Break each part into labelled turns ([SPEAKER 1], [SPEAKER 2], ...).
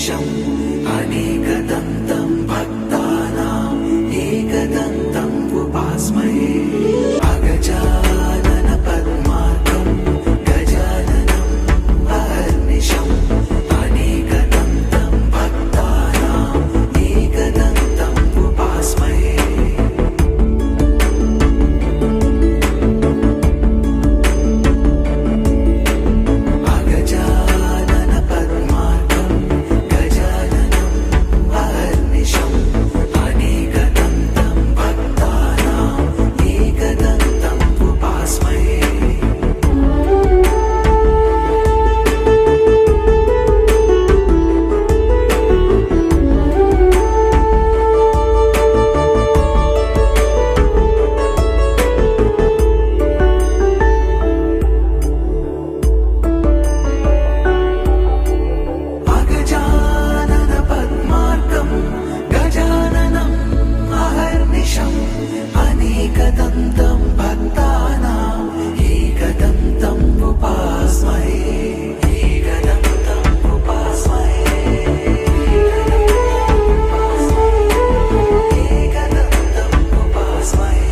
[SPEAKER 1] अहर्निशम् अनेकदन्तं भक्तानाम् एकदन्तम् उपास्महे अगजानन पद्मार्कं गजाननम् अहर्निशम् अनेकदन्तं भक्तानाम् एकदन्तम् उपास्महे एकदन्तं भक्तानाम् एकदन्तम् उपास्महे एकदन्तम् उपास्महे एकदन्तम् उपास्महे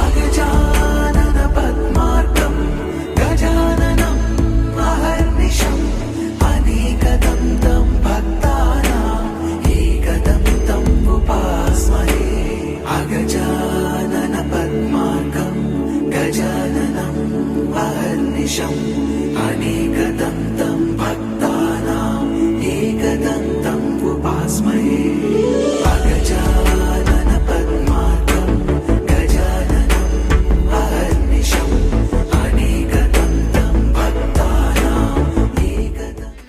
[SPEAKER 1] अगजानन पद्मार्कं गजाननम् अहर्निशम् अनेकदन्तं भक्तानाम् एकदन्तम् उपास्महे अगजानन पद्मार्कं गजाननम् अहर्निशम् अनेकदन्तं भक्तानाम् एकदन्तम् उपास्महे अगजानन पद्मार्कं गजाननम् अहर्निशम् अनेकदन्तं भक्तानाम् एकदन्तम्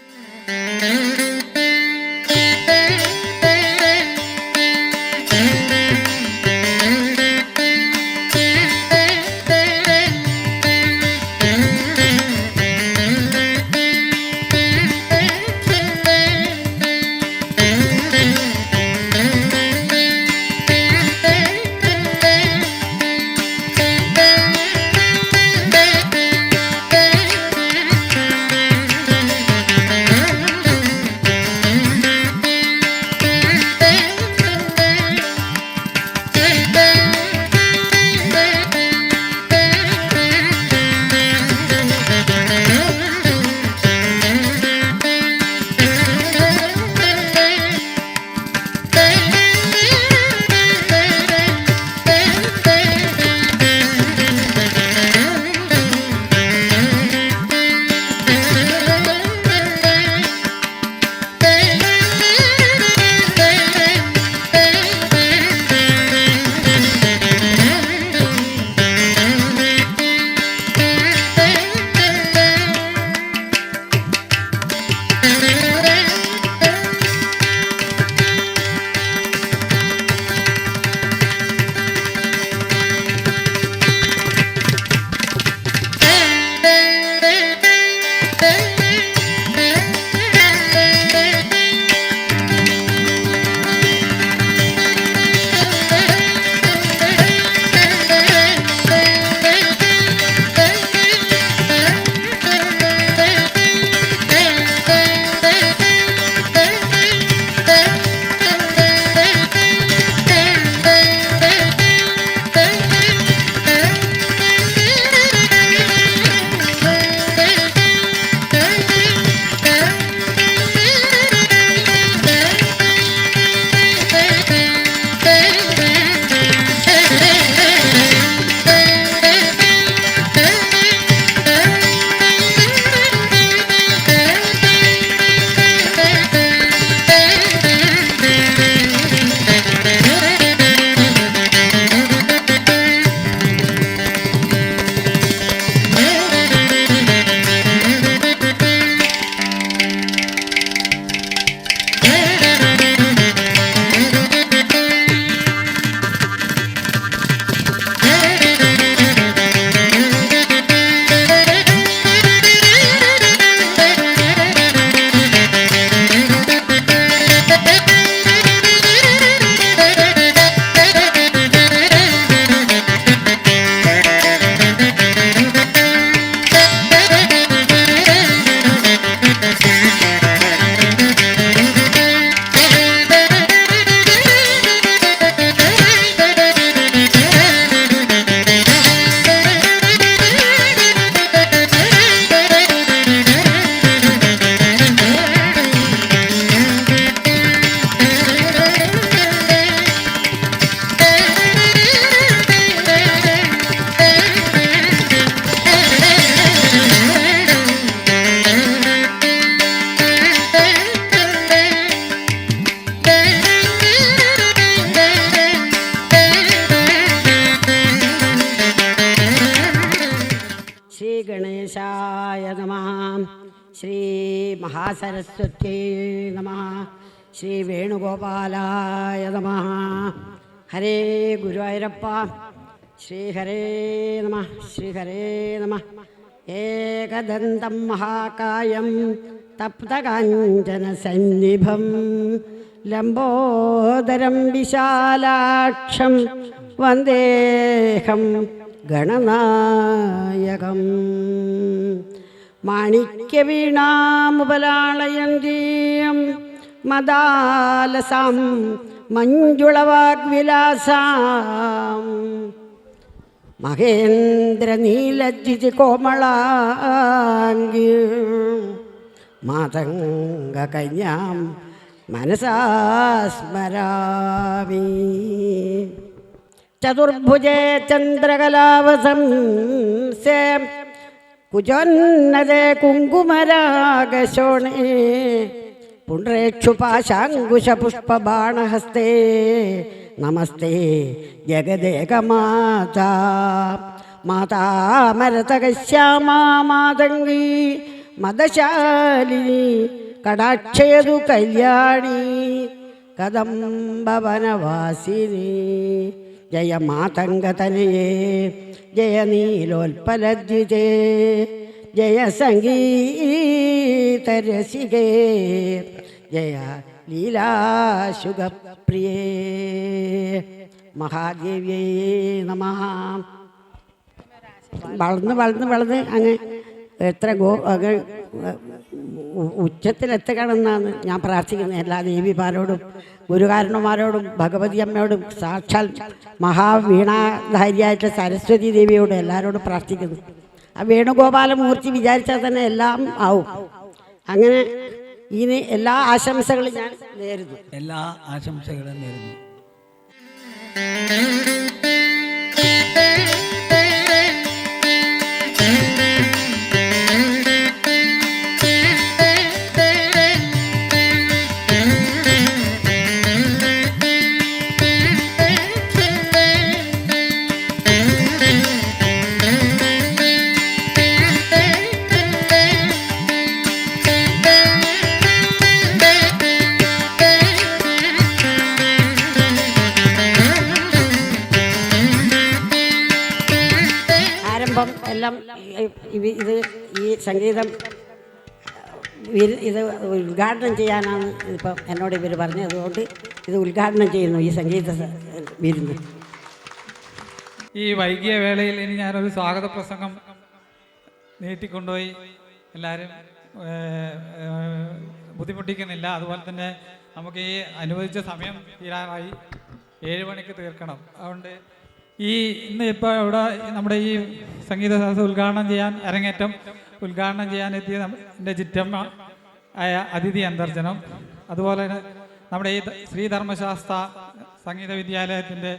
[SPEAKER 2] ശ്രീഗണേശായ നമഃ. ശ്രീ മഹാസരസ്വത്യേ നമഃ. ശ്രീ വേണുഗോപാലായ നമഃ. ഹരേ ഗുരുവായൂരപ്പ. ശ്രീഹരേ നമഃ. ശ്രീഹരേ നമഃ. ഏകദന്തം മഹാകായം തപ്തകാഞ്ചനസന്നിഭം ലംബോദരം വിശാലാക്ഷം വന്ദേഹം ഗണനായകം. മാണിക്യവീണാമുപലാളയന്തീയം മദാലസാം മഞ്ജുളവാഗ്വിലാസാം മഹേന്ദ്രനീലജിജി കോമളാംഗി മാതംഗകന്യാം മനസാ സ്മരാമി. ചതുർഭുജേ ചന്ദ്രകലാവസംസേ കുജോന്നതേ കുങ്കുമരാഗശോണേ പുണ്ഡ്രേക്ഷുപാശാങ്കുശപുഷ്പബാണഹസ്തേ നമസ്തേ ജഗദേകമാതാ. മാതാമരതകശ്യാമാ മാതംഗീ മദശാലിനി കടാക്ഷയതു കല്യാണി കദംബവനവാസിനി. ജയ മാതംഗതനയേ ജയ നീലോൽപലദ്വിജേ ജയ സംഗീതരസികേ ജയ ലീലാശുഗപ്രിയേ. മഹാദേവ്യേ നമഃ. വളർന്ന് അങ്ങ് എത്ര ഉച്ചത്തിലെത്തണമെന്നാണ് ഞാൻ പ്രാർത്ഥിക്കുന്നത്. എല്ലാ ദേവിമാരോടും ഗുരുകാരണന്മാരോടും ഭഗവതി അമ്മയോടും സാക്ഷാൽ മഹാവീണാധാരിയായിട്ട് സരസ്വതി ദേവിയോടും എല്ലാവരോടും പ്രാർത്ഥിക്കുന്നു. ആ വേണുഗോപാലമൂർത്തി വിചാരിച്ചാൽ തന്നെ എല്ലാം ആവും. അങ്ങനെ ഇനി എല്ലാ ആശംസകളും ഞാൻ നേരുന്നു.
[SPEAKER 3] എല്ലാ ആശംസകളും നേരുന്നു.
[SPEAKER 2] എല്ലാം ഇത് ഈ സംഗീതം ഇത് ഉദ്ഘാടനം ചെയ്യാനാണ് ഇപ്പം എന്നോട് ഇവർ പറഞ്ഞത്. അതുകൊണ്ട് ഇത് ഉദ്ഘാടനം ചെയ്യുന്നു ഈ സംഗീത വിരുന്ന്.
[SPEAKER 4] ഈ വൈകിയ വേളയിൽ ഇനി ഞാനൊരു സ്വാഗത പ്രസംഗം നീട്ടിക്കൊണ്ടുപോയി എല്ലാവരും ബുദ്ധിമുട്ടിക്കുന്നില്ല. അതുപോലെ തന്നെ നമുക്ക് ഈ അനുവദിച്ച സമയം തീരാറായി. 7 മണിക്ക് തീർക്കണം. അതുകൊണ്ട് ഇന്ന് ഇപ്പോൾ ഇവിടെ നമ്മുടെ ഈ സംഗീത സദസ്സ് അരങ്ങേറ്റം ഉദ്ഘാടനം ചെയ്യാൻ എത്തിയ എൻ്റെ ചിറ്റമ്മ ആയ അതിഥി അന്തർജനം, അതുപോലെ തന്നെ നമ്മുടെ ഈ ശ്രീധർമ്മശാസ്ത്ര സംഗീത വിദ്യാലയത്തിൻ്റെ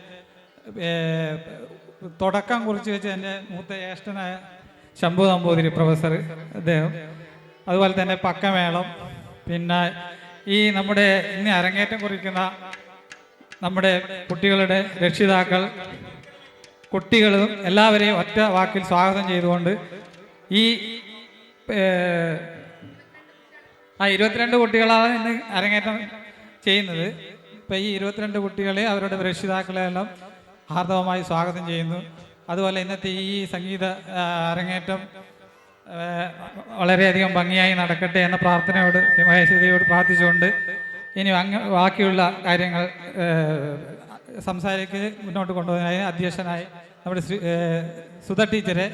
[SPEAKER 4] തുടക്കം കുറിച്ച് വെച്ച് എൻ്റെ മൂത്ത ജ്യേഷ്ഠനായ ശംഭു നമ്പൂതിരി പ്രൊഫസർ അദ്ദേഹം, അതുപോലെ തന്നെ പക്കമേളം, പിന്നെ ഈ നമ്മുടെ ഇന്ന് അരങ്ങേറ്റം കുറിക്കുന്ന നമ്മുടെ കുട്ടികളുടെ രക്ഷിതാക്കൾ, കുട്ടികളും എല്ലാവരെയും ഒറ്റ വാക്കിൽ സ്വാഗതം ചെയ്തുകൊണ്ട് ഈ 22 കുട്ടികളാണ് ഇന്ന് അരങ്ങേറ്റം ചെയ്യുന്നത്. ഇപ്പം ഈ 22 കുട്ടികളെ അവരുടെ രക്ഷിതാക്കളെല്ലാം ഹാർദവമായി സ്വാഗതം ചെയ്യുന്നു. അതുപോലെ ഇന്നത്തെ ഈ സംഗീത അരങ്ങേറ്റം വളരെയധികം ഭംഗിയായി നടക്കട്ടെ എന്ന പ്രാർത്ഥനയോട് മഹേശ്വരിയോട് പ്രാർത്ഥിച്ചുകൊണ്ട് ഇനി ബാക്കിയുള്ള കാര്യങ്ങൾ സംസാരിക്ക് മുന്നോട്ട് കൊണ്ടുപോകുന്നതിന് അധ്യക്ഷനായി നമ്മുടെ സുധ ടീച്ചറെ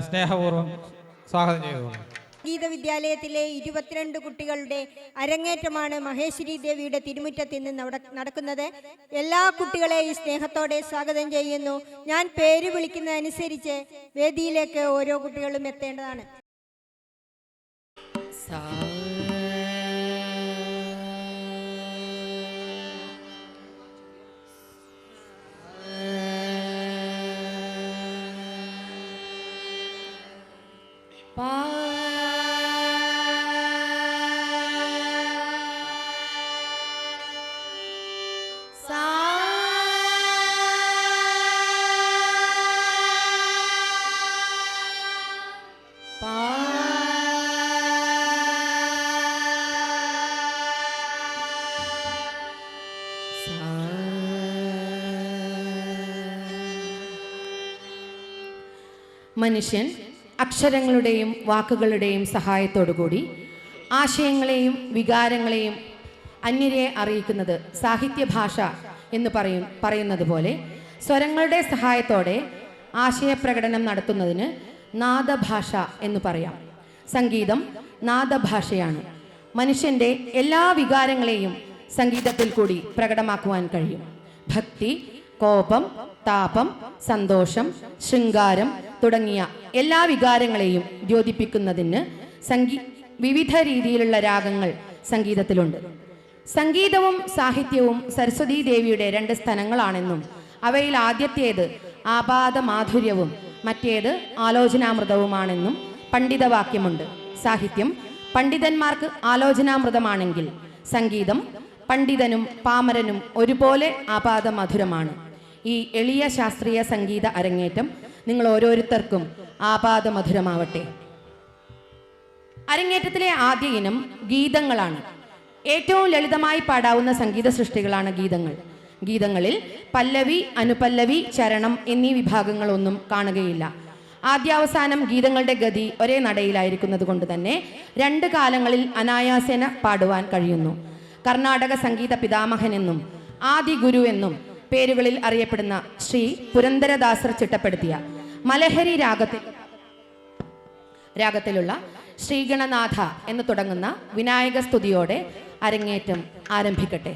[SPEAKER 4] സ്നേഹപൂർവ്വം സ്വാഗതം ചെയ്തുകൊള്ളു.
[SPEAKER 5] സംഗീത വിദ്യാലയത്തിലെ 22 കുട്ടികളുടെ അരങ്ങേറ്റമാണ് മഹേശ്വരി ദേവിയുടെ തിരുമുറ്റത്ത് നിന്ന് നടക്കുന്നത്. എല്ലാ കുട്ടികളെയും സ്നേഹത്തോടെ സ്വാഗതം ചെയ്യുന്നു. ഞാൻ പേര് വിളിക്കുന്നതനുസരിച്ച് വേദിയിലേക്ക് ഓരോ കുട്ടികളും എത്തേണ്ടതാണ്.
[SPEAKER 6] മനുഷ്യൻ അക്ഷരങ്ങളുടെയും വാക്കുകളുടെയും സഹായത്തോടുകൂടി ആശയങ്ങളെയും വികാരങ്ങളെയും അന്യരെ അറിയിക്കുന്നത് സാഹിത്യഭാഷ എന്ന് പറയുന്നത് പോലെ സ്വരങ്ങളുടെ സഹായത്തോടെ ആശയപ്രകടനം നടത്തുന്നതിന് നാദഭാഷ എന്ന് പറയാം. സംഗീതം നാദഭാഷയാണ്. മനുഷ്യൻ്റെ എല്ലാ വികാരങ്ങളെയും സംഗീതത്തിൽ കൂടി പ്രകടമാക്കുവാൻ കഴിയും. ഭക്തി, കോപം, താപം, സന്തോഷം, ശൃംഗാരം തുടങ്ങിയ എല്ലാ വികാരങ്ങളെയും ദ്യോതിപ്പിക്കുന്നതിന് വിവിധ രീതിയിലുള്ള രാഗങ്ങൾ സംഗീതത്തിലുണ്ട്. സംഗീതവും സാഹിത്യവും സരസ്വതീ ദേവിയുടെ 2 സ്ഥലങ്ങളാണെന്നും അവയിൽ ആദ്യത്തേത് ആപാദ മാധുര്യവും മറ്റേത് ആലോചനാമൃതവുമാണെന്നും പണ്ഡിതവാക്യമുണ്ട്. സാഹിത്യം പണ്ഡിതന്മാർക്ക് ആലോചനാമൃതമാണെങ്കിൽ സംഗീതം പണ്ഡിതനും പാമരനും ഒരുപോലെ ആപാദ മധുരമാണ്. ഈ എളിയ ശാസ്ത്രീയ സംഗീത അരങ്ങേറ്റം നിങ്ങൾ ഓരോരുത്തർക്കും ആപാദ മധുരമാവട്ടെ. അരങ്ങേറ്റത്തിലെ ആദ്യ ഇനം ഗീതങ്ങളാണ്. ഏറ്റവും ലളിതമായി പാടാവുന്ന സംഗീത സൃഷ്ടികളാണ് ഗീതങ്ങൾ. ഗീതങ്ങളിൽ പല്ലവി, അനുപല്ലവി, ചരണം എന്നീ വിഭാഗങ്ങളൊന്നും കാണുകയില്ല. ആദ്യാവസാനം ഗീതങ്ങളുടെ ഗതി ഒരേ നടയിലായിരിക്കുന്നത് കൊണ്ട് തന്നെ 2 കാലങ്ങളിൽ അനായാസേന പാടുവാൻ കഴിയുന്നു. കർണാടക സംഗീത പിതാമഹനെന്നും ആദി ഗുരു എന്നും പേരുകളിൽ അറിയപ്പെടുന്ന ശ്രീ പുരന്ദരദാസർ ചിട്ടപ്പെടുത്തിയ മലഹരി രാഗത്തിലുള്ള ശ്രീഗണനാഥ എന്ന് തുടങ്ങുന്ന വിനായക സ്തുതിയോടെ അരങ്ങേറ്റം ആരംഭിക്കട്ടെ.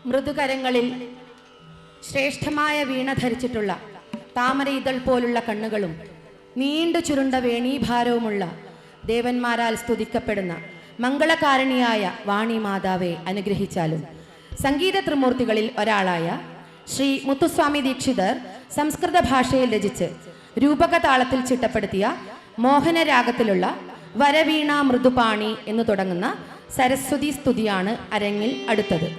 [SPEAKER 6] മൃദുകരങ്ങളിൽ ശ്രേഷ്ഠമായ വീണ ധരിച്ചിട്ടുള്ള താമരയിതൾ പോലുള്ള കണ്ണുകളും നീണ്ടു ചുരുണ്ട വേണീഭാരവുമുള്ള ദേവന്മാരാൽ സ്തുതിക്കപ്പെടുന്ന മംഗളകാരണിയായ വാണി മാതാവെ അനുഗ്രഹിച്ചാലും. സംഗീത ത്രിമൂർത്തികളിൽ ഒരാളായ ശ്രീ മുത്തുസ്വാമി ദീക്ഷിതർ സംസ്കൃത ഭാഷയിൽ രചിച്ച് രൂപകതാളത്തിൽ ചിട്ടപ്പെടുത്തിയ മോഹനരാഗത്തിലുള്ള വരവീണ മൃദുപാണി എന്നു തുടങ്ങുന്ന സരസ്വതി സ്തുതിയാണ് അരങ്ങിൽ അടുത്തത്.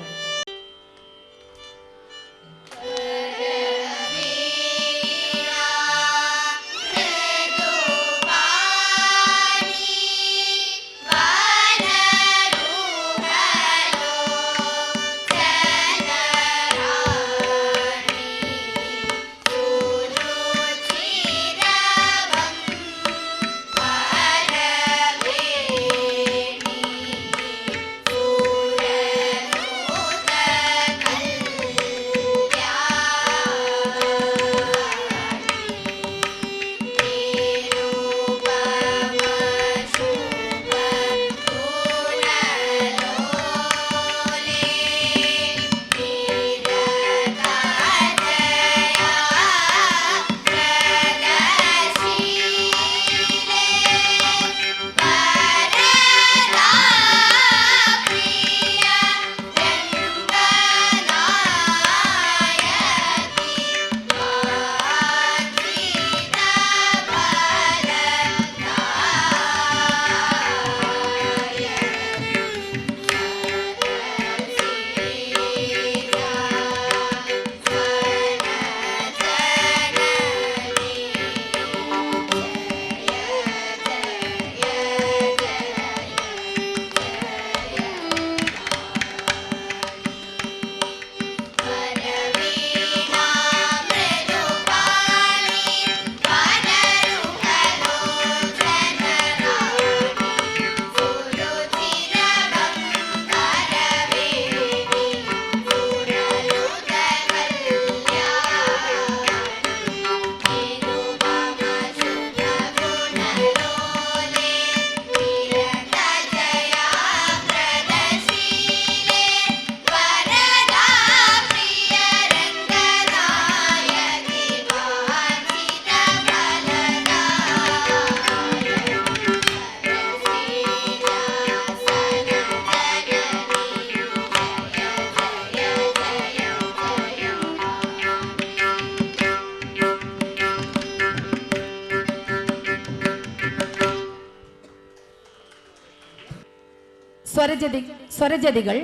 [SPEAKER 6] സ്വരജതികൾ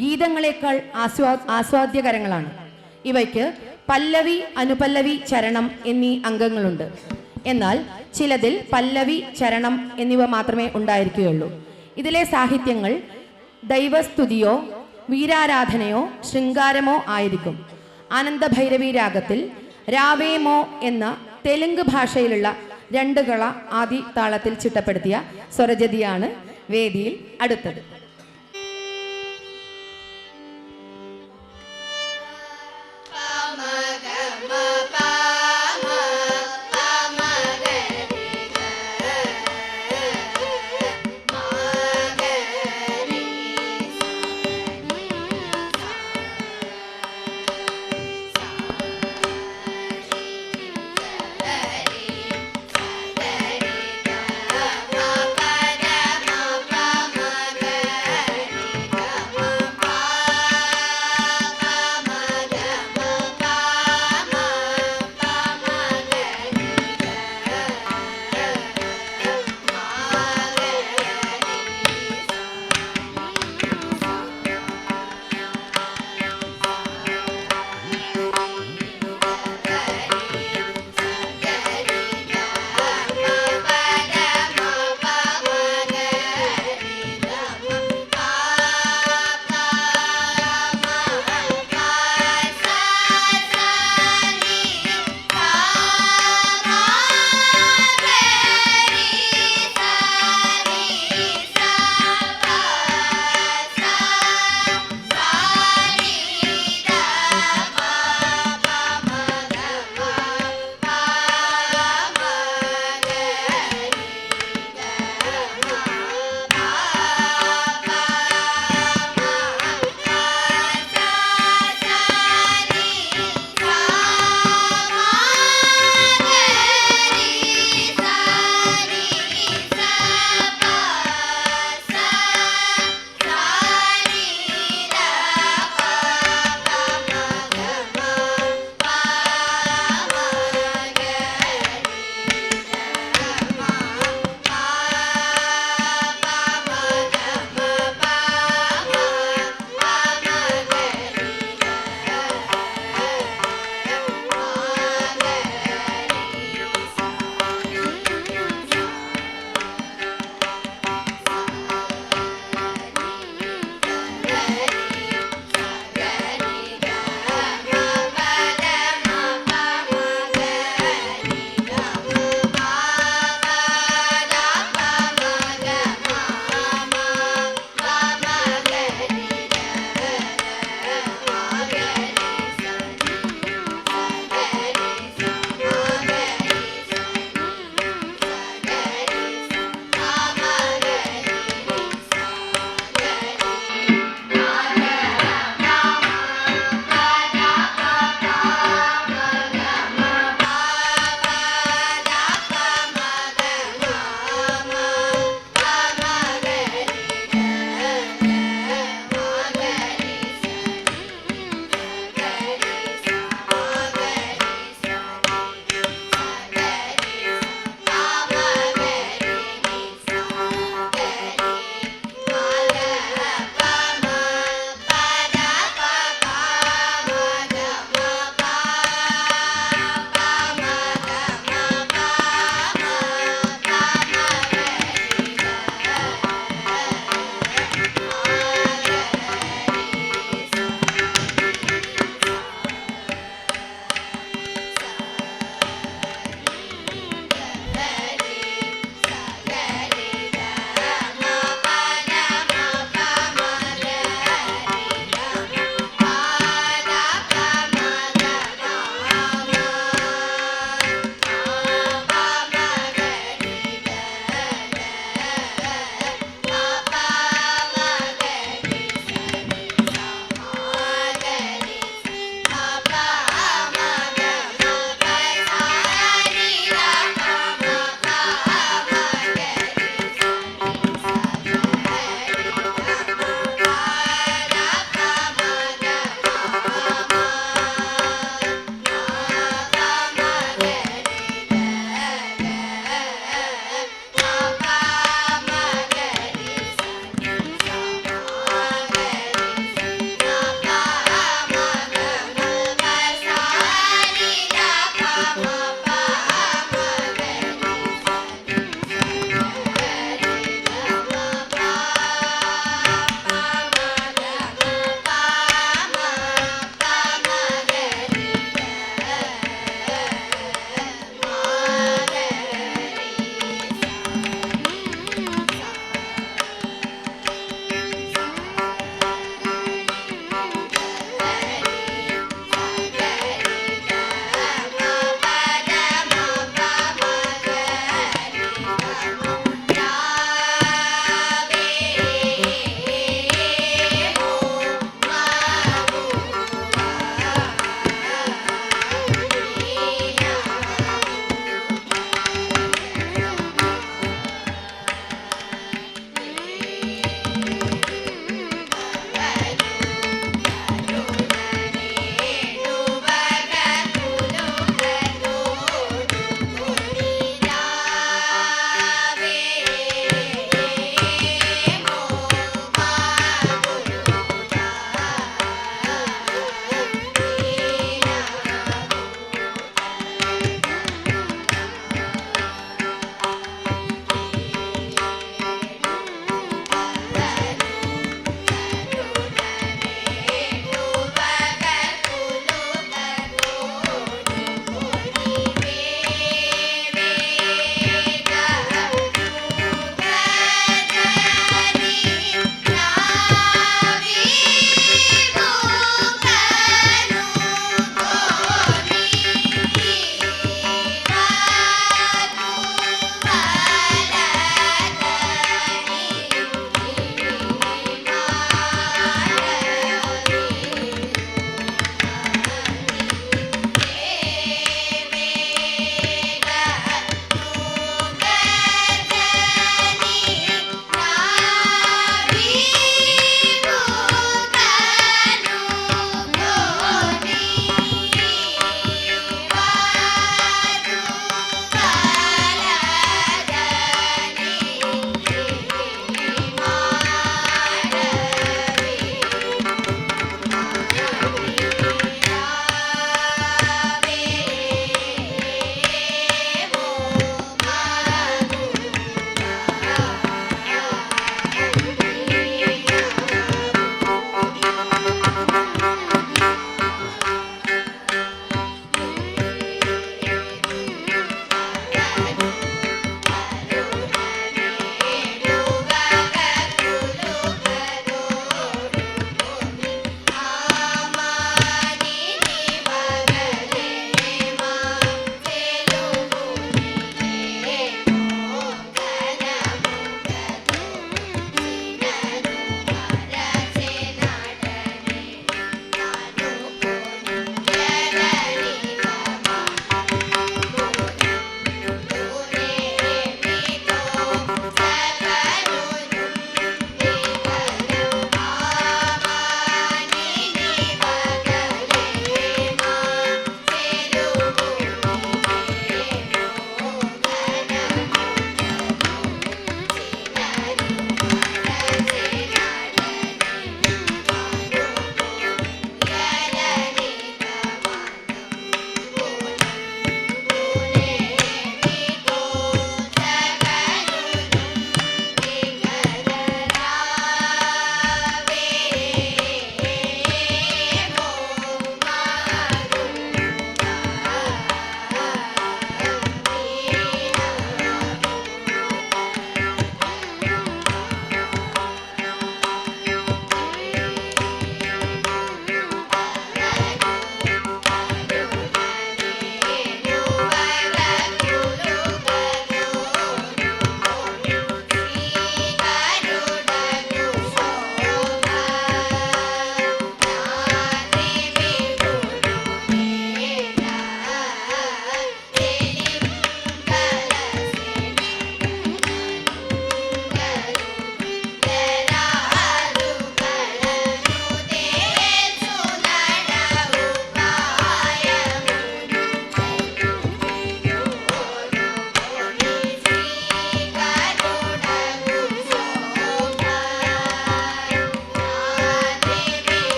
[SPEAKER 6] ഗീതങ്ങളെക്കാൾ ആസ്വാദ്യകരങ്ങളാണ്. ഇവയ്ക്ക് പല്ലവി, അനുപല്ലവി, ചരണം എന്നീ അംഗങ്ങളുണ്ട്. എന്നാൽ ചിലതിൽ പല്ലവി, ചരണം എന്നിവ മാത്രമേ ഉണ്ടായിരിക്കുകയുള്ളൂ. ഇതിലെ സാഹിത്യങ്ങൾ ദൈവസ്തുതിയോ വീരാരാധനയോ ശൃംഗാരമോ ആയിരിക്കും. ആനന്ദഭൈരവി രാഗത്തിൽ രാവേമോ എന്ന തെലുങ്ക് ഭാഷയിലുള്ള 2 കള ആദി താളത്തിൽ ചിട്ടപ്പെടുത്തിയ സ്വരജതിയാണ് വേദിയിൽ അടുത്തത്.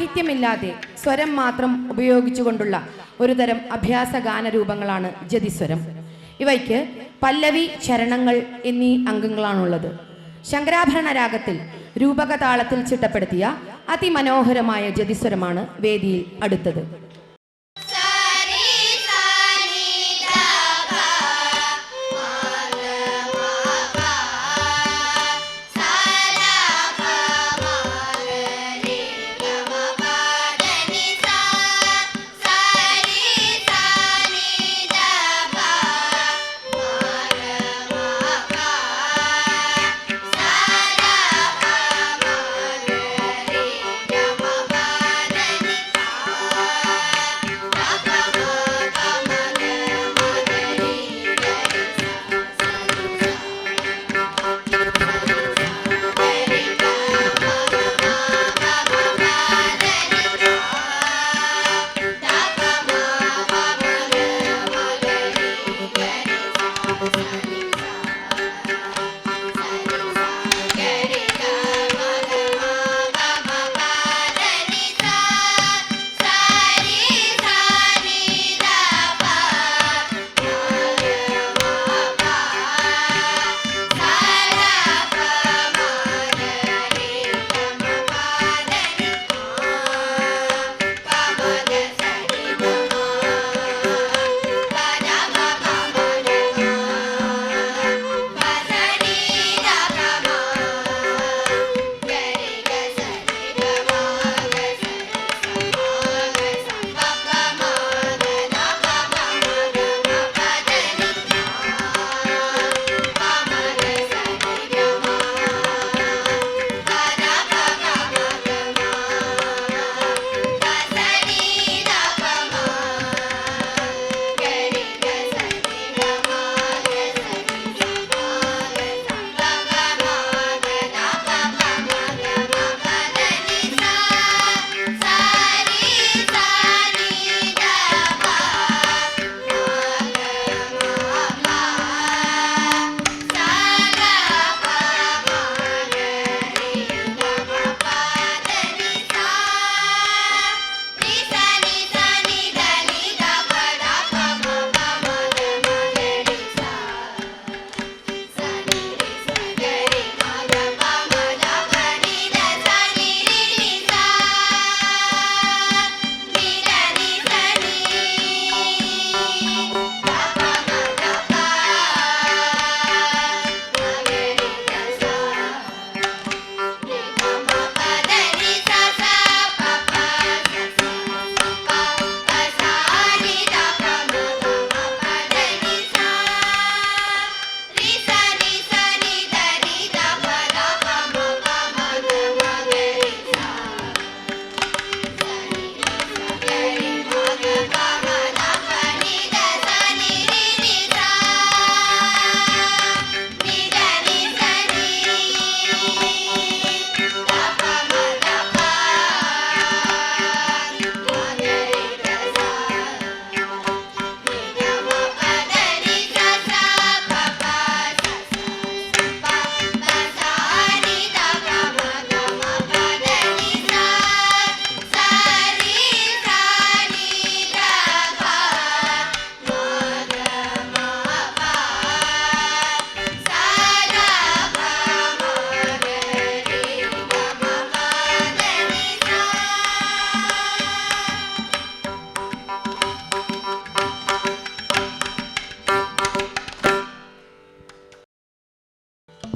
[SPEAKER 6] സാഹിത്യമില്ലാതെ സ്വരം മാത്രം ഉപയോഗിച്ചുകൊണ്ടുള്ള ഒരുതരം അഭ്യാസ ഗാനരൂപങ്ങളാണ് ജതിസ്വരം. ഇവയ്ക്ക് പല്ലവി, ചരണങ്ങൾ എന്നീ അംഗങ്ങളാണുള്ളത്. ശങ്കരാഭരണ രാഗത്തിൽ രൂപകതാളത്തിൽ ചിട്ടപ്പെടുത്തിയ അതിമനോഹരമായ ജതിസ്വരമാണ് വേദിയിൽ അടുത്തത്.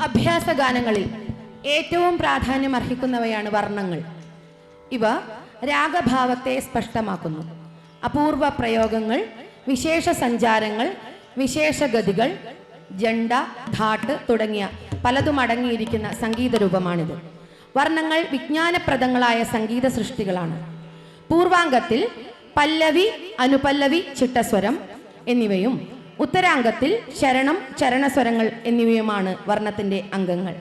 [SPEAKER 6] അഭ്യാസ ഗാനങ്ങളിൽ ഏറ്റവും പ്രാധാന്യം അർഹിക്കുന്നവയാണ് വർണ്ണങ്ങൾ. ഇവ രാഗഭാവത്തെ സ്പഷ്ടമാക്കുന്നു. അപൂർവ പ്രയോഗങ്ങൾ, വിശേഷ സഞ്ചാരങ്ങൾ, വിശേഷഗതികൾ, ജണ്ട, ഘാട്ട് തുടങ്ങിയ പലതും അടങ്ങിയിരിക്കുന്ന സംഗീത രൂപമാണിത്. വർണ്ണങ്ങൾ വിജ്ഞാനപ്രദങ്ങളായ സംഗീത സൃഷ്ടികളാണ്. പൂർവാംഗത്തിൽ പല്ലവി, അനുപല്ലവി, ചിട്ടസ്വരം എന്നിവയും ഉത്തരാംഗത്തിൽ ശരണം, ചരണസ്വരങ്ങൾ എന്നിവയുമാണ് വർണ്ണത്തിന്റെ അംഗങ്ങൾ.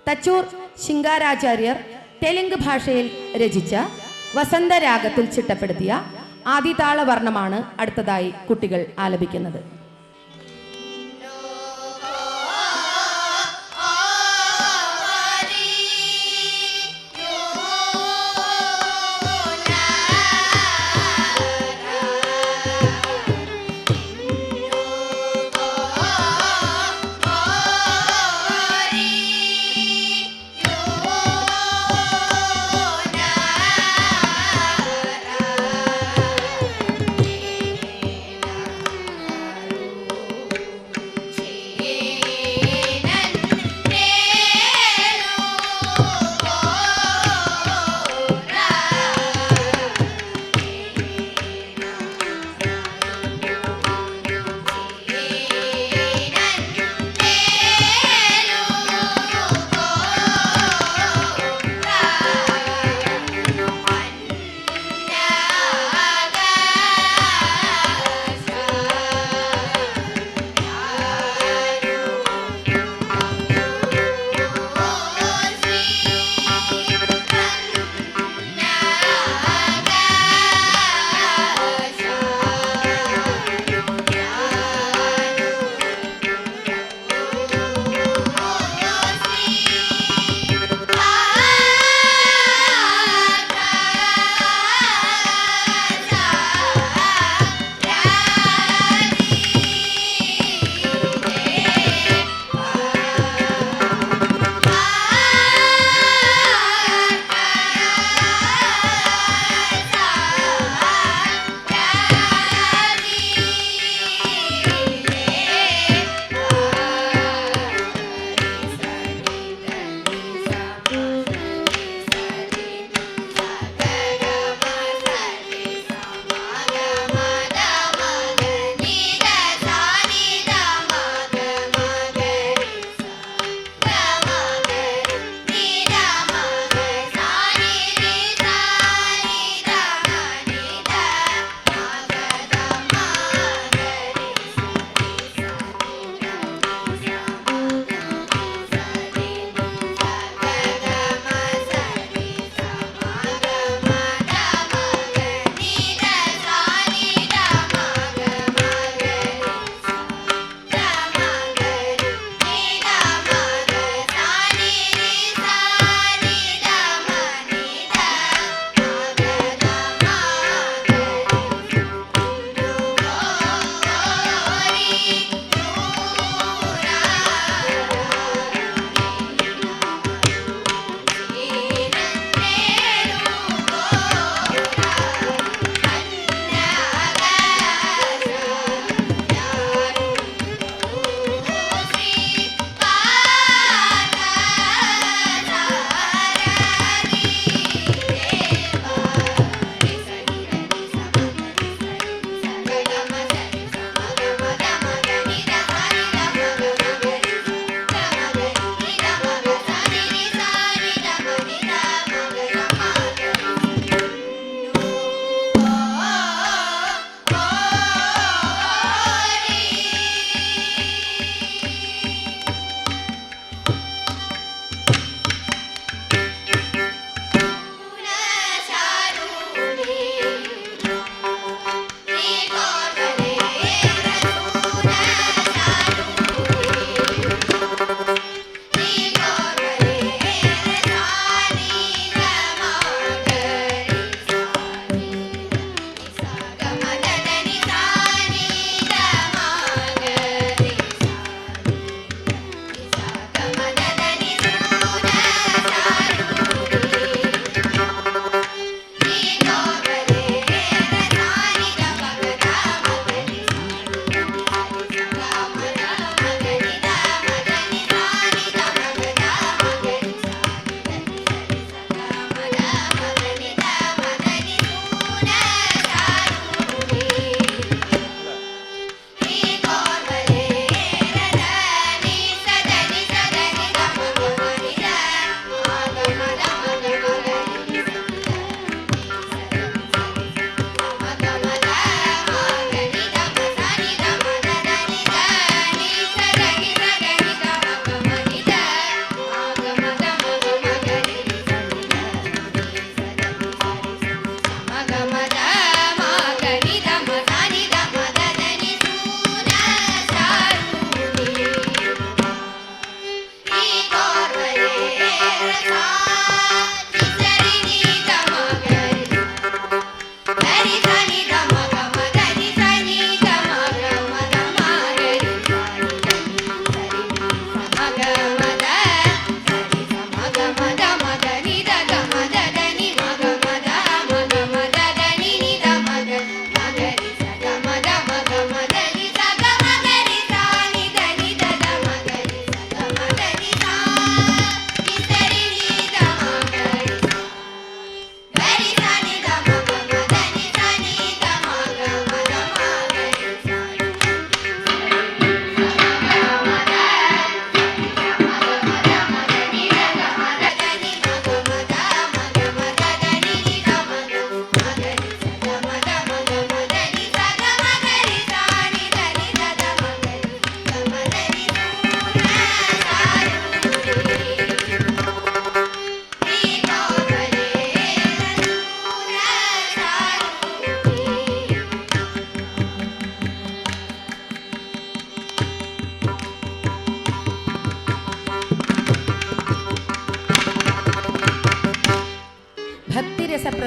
[SPEAKER 6] തച്ചൂർ ശിങ്കാരാചാര്യർ തെലുങ്ക് ഭാഷയിൽ രചിച്ച വസന്തരാഗത്തിൽ ചിട്ടപ്പെടുത്തിയ ആദിതാള വർണ്ണമാണ് അടുത്തതായി കുട്ടികൾ ആലപിക്കുന്നത്.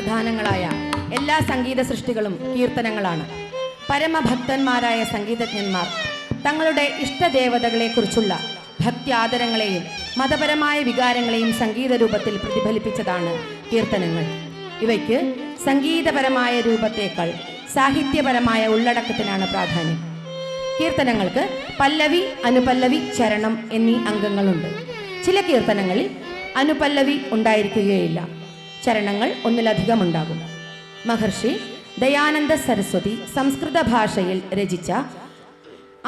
[SPEAKER 6] പ്രധാനങ്ങളായ എല്ലാ സംഗീത സൃഷ്ടികളും കീർത്തനങ്ങളാണ്. പരമഭക്തന്മാരായ സംഗീതജ്ഞന്മാർ തങ്ങളുടെ ഇഷ്ടദേവതകളെക്കുറിച്ചുള്ള ഭക്ത്യാദരങ്ങളെയും മതപരമായ വികാരങ്ങളെയും സംഗീത രൂപത്തിൽ പ്രതിഫലിപ്പിച്ചതാണ് കീർത്തനങ്ങൾ. ഇവയ്ക്ക് സംഗീതപരമായ രൂപത്തേക്കാൾ സാഹിത്യപരമായ ഉള്ളടക്കത്തിനാണ് പ്രാധാന്യം. കീർത്തനങ്ങൾക്ക് പല്ലവി, അനുപല്ലവി, ചരണം എന്നീ അംഗങ്ങളുണ്ട്. ചില കീർത്തനങ്ങളിൽ അനുപല്ലവി ഉണ്ടായിരിക്കുകയില്ല, ചരണങ്ങൾ ഒന്നിലധികം ഉണ്ടാകും. മഹർഷി ദയാനന്ദ സരസ്വതി സംസ്കൃത ഭാഷയിൽ രചിച്ച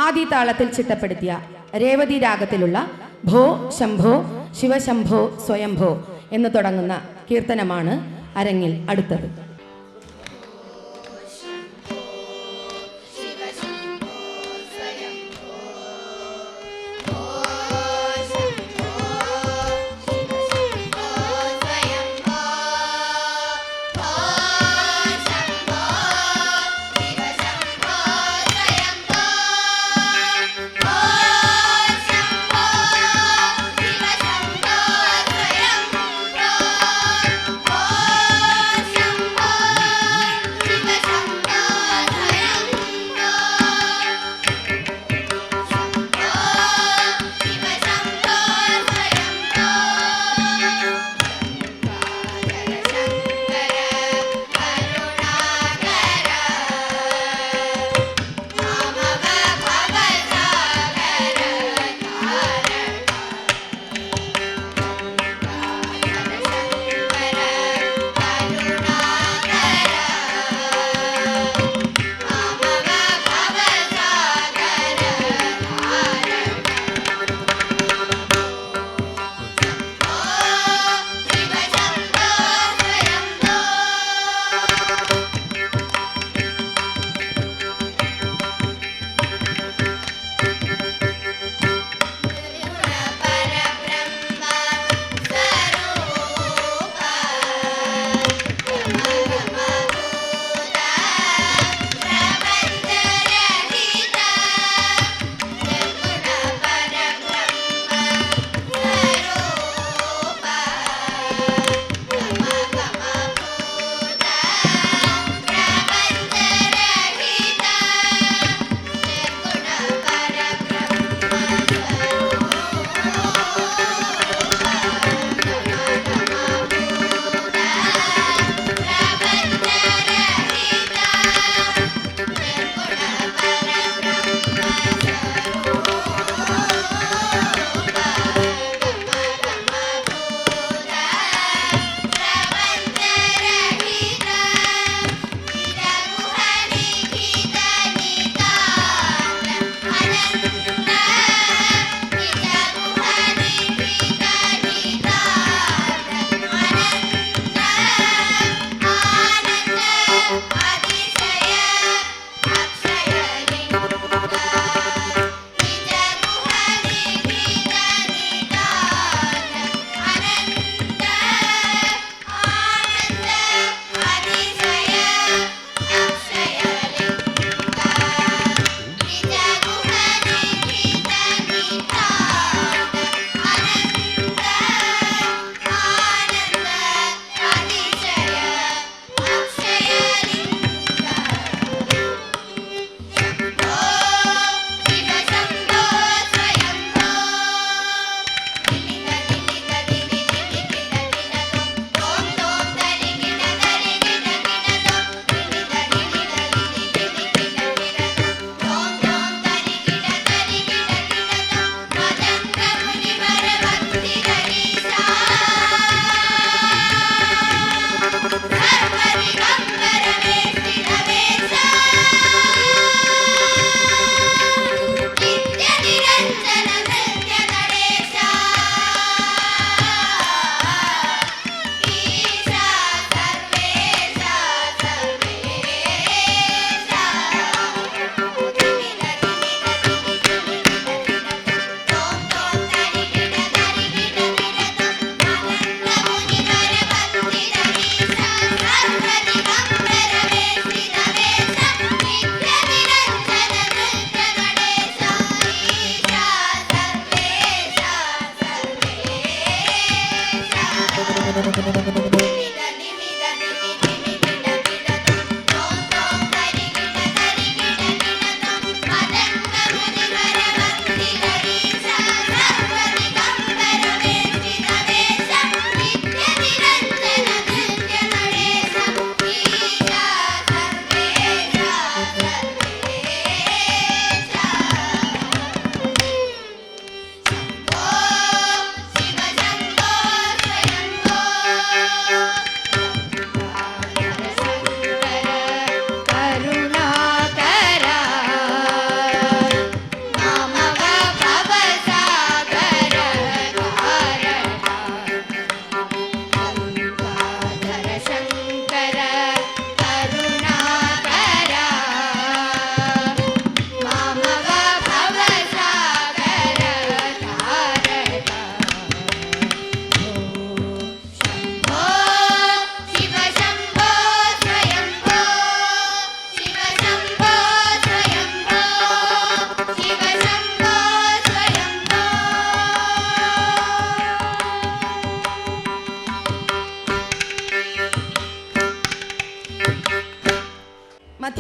[SPEAKER 6] ആദിതാളത്തിൽ ചിട്ടപ്പെടുത്തിയ രേവതി രാഗത്തിലുള്ള ഭോ ശംഭോ ശിവശംഭോ സ്വയംഭോ എന്ന് തുടങ്ങുന്ന കീർത്തനമാണ് അരങ്ങിൽ അടുത്തത്.
[SPEAKER 7] Shambho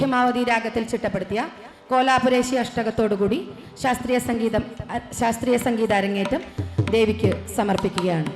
[SPEAKER 6] മധ്യമാവധി രാഗത്തിൽ ചിട്ടപ്പെടുത്തിയ കോലാപുരേശി അഷ്ടകത്തോടുകൂടി ശാസ്ത്രീയ സംഗീത അരങ്ങേറ്റം ദേവിക്ക് സമർപ്പിക്കുകയാണ്.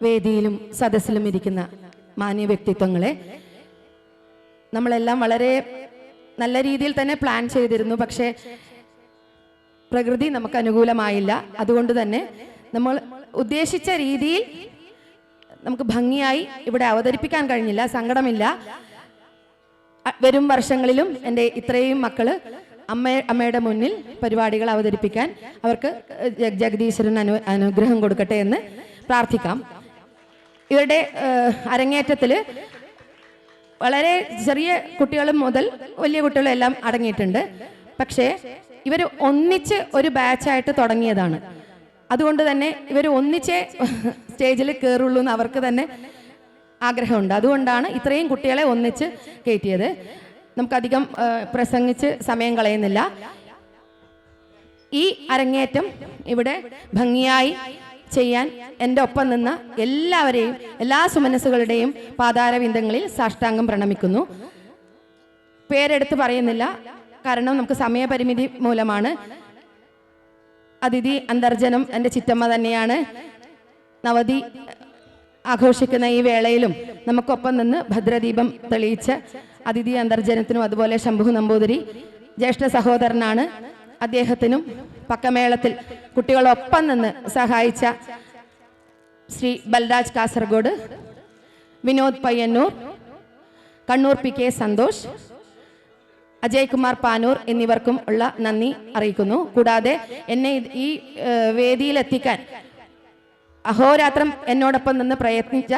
[SPEAKER 6] വേദിയിലും സദസ്സിലും ഇരിക്കുന്ന മാന്യ വ്യക്തിത്വങ്ങളെ, നമ്മളെല്ലാം വളരെ നല്ല രീതിയിൽ തന്നെ പ്ലാൻ ചെയ്തിരുന്നു. പക്ഷേ പ്രകൃതി നമുക്ക് അനുകൂലമായില്ല. അതുകൊണ്ട് തന്നെ നമ്മൾ ഉദ്ദേശിച്ച രീതിയിൽ നമുക്ക് ഭംഗിയായി ഇവിടെ അവതരിപ്പിക്കാൻ കഴിഞ്ഞില്ല. സങ്കടമില്ല. വരും വർഷങ്ങളിലും എൻ്റെ ഇത്രയും മക്കള് അമ്മയുടെ മുന്നിൽ പരിപാടികൾ അവതരിപ്പിക്കാൻ അവർക്ക് ജഗദീശ്വരൻ അനുഗ്രഹം കൊടുക്കട്ടെ എന്ന് പ്രാർത്ഥിക്കാം. ഇവരുടെ അരങ്ങേറ്റത്തിൽ വളരെ ചെറിയ കുട്ടികളും മുതൽ വലിയ കുട്ടികളും എല്ലാം അടങ്ങിയിട്ടുണ്ട്. പക്ഷേ ഇവർ ഒന്നിച്ച് ഒരു ബാച്ചായിട്ട് തുടങ്ങിയതാണ്. അതുകൊണ്ട് തന്നെ ഇവർ ഒന്നിച്ചേ സ്റ്റേജിൽ കയറുള്ളൂ എന്ന് അവർക്ക് തന്നെ ആഗ്രഹമുണ്ട്. അതുകൊണ്ടാണ് ഇത്രയും കുട്ടികളെ ഒന്നിച്ച് കയറ്റിയത്. നമുക്കധികം പ്രസംഗിച്ച് സമയം കളയുന്നില്ല. ഈ അരങ്ങേറ്റം ഇവിടെ ഭംഗിയായി ചെയ്യാൻ എൻ്റെ ഒപ്പം നിന്ന എല്ലാവരെയും, എല്ലാ സുമനസ്സുകളുടെയും പാതാരവിന്ദങ്ങളിൽ സാഷ്ടാംഗം പ്രണമിക്കുന്നു. പേരെടുത്ത് പറയുന്നില്ല, കാരണം നമുക്ക് സമയപരിമിതി മൂലമാണ്. അതിഥി അന്തർജനം എൻ്റെ ചിറ്റമ്മ തന്നെയാണ്. നവതി ആഘോഷിക്കുന്ന ഈ വേളയിലും നമുക്കൊപ്പം നിന്ന് ഭദ്രദീപം തെളിയിച്ച അതിഥി അന്തർജനത്തിനും അതുപോലെ ശംഭു നമ്പൂതിരി ജ്യേഷ്ഠ സഹോദരനാണ്. അദ്ദേഹത്തിനും പക്കമേളത്തിൽ കുട്ടികളൊപ്പം നിന്ന് സഹായിച്ച ശ്രീ ബൽരാജ് കാസർഗോഡ്, വിനോദ് പയ്യന്നൂർ, കണ്ണൂർ പി കെ സന്തോഷ്, അജയ് കുമാർ പാനൂർ എന്നിവർക്കും ഉള്ള നന്ദി അറിയിക്കുന്നു. കൂടാതെ എന്നെ ഈ വേദിയിലെത്തിക്കാൻ അഹോരാത്രം എന്നോടൊപ്പം നിന്ന് പ്രയത്നിച്ച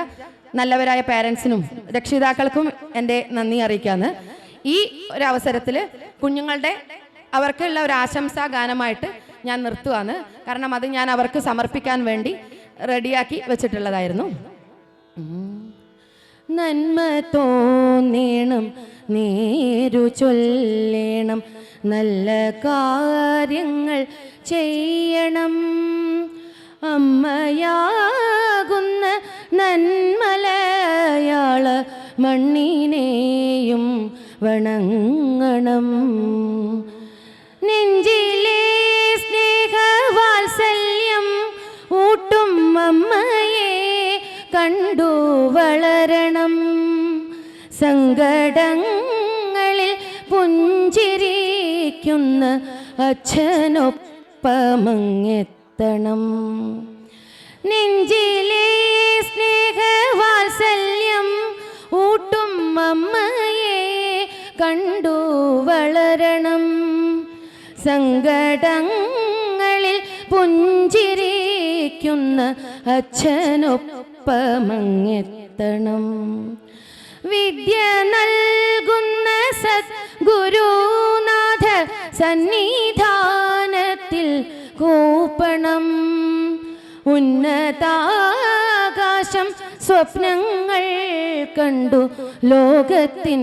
[SPEAKER 6] നല്ലവരായ പാരൻസിനും രക്ഷിതാക്കൾക്കും എൻ്റെ നന്ദി അറിയിക്കാന്ന്. ഈ ഒരു അവസരത്തിൽ കുഞ്ഞുങ്ങളുടെ അവർക്കുള്ള ഒരു ആശംസാ ഗാനമായിട്ട് ഞാൻ നിർത്തുവാണ്. കാരണം അത് ഞാൻ അവർക്ക് സമർപ്പിക്കാൻ വേണ്ടി റെഡിയാക്കി വെച്ചിട്ടുള്ളതായിരുന്നു. നന്മ തോന്നേണം, നേരു ചൊല്ലേണം, നല്ല കാര്യങ്ങൾ ചെയ്യണം. അമ്മയാകുന്ന നന്മലയാള മണ്ണിനെയും വണങ്ങണം. നെഞ്ചിലെ സ്നേഹവാത്സല്യം ഊട്ടും അമ്മയെ കണ്ടു വളരണം. സങ്കടങ്ങളിൽ പുഞ്ചിരിക്കുന്ന അച്ഛനൊപ്പമങ്ങെത്തണം. നെഞ്ചിലെ സ്നേഹവാത്സല്യം ഊട്ടും അമ്മയെ കണ്ടു വളരണം. സങ്കടങ്ങളിൽ പുഞ്ചിരിക്കുന്ന അച്ഛനൊപ്പമങ്ങെത്തണം. വിദ്യ നൽകുന്ന സദ്ഗുരുനാഥ സന്നിധാനത്തിൽ കൂപ്പണം. ഉന്നതാകാശം സ്വപ്നങ്ങൾ കണ്ടു ലോകത്തിൻ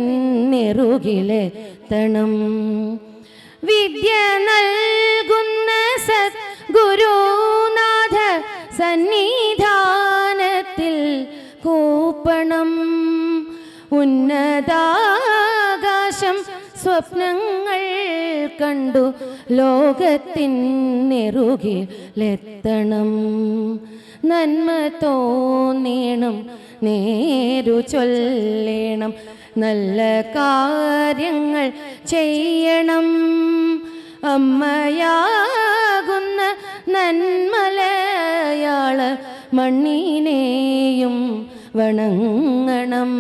[SPEAKER 6] നെറുകിലെത്തണം. വിദ്യ നൽകുന്ന സദ്ഗുരുനാഥ സന്നിധാനത്തിൽ കൂപ്പണം. ഉന്നതാകാശം സ്വപ്നങ്ങൾ കണ്ടു ലോകത്തിൻ നെറുകിലെത്തണം. നന്മ തോന്നേണം, നേരു ചൊല്ലേണം, നല്ല കാര്യങ്ങൾ ചെയ്യണം. അമ്മയാകുന്ന നന്മലയാള മണ്ണിനെയും വണങ്ങണം.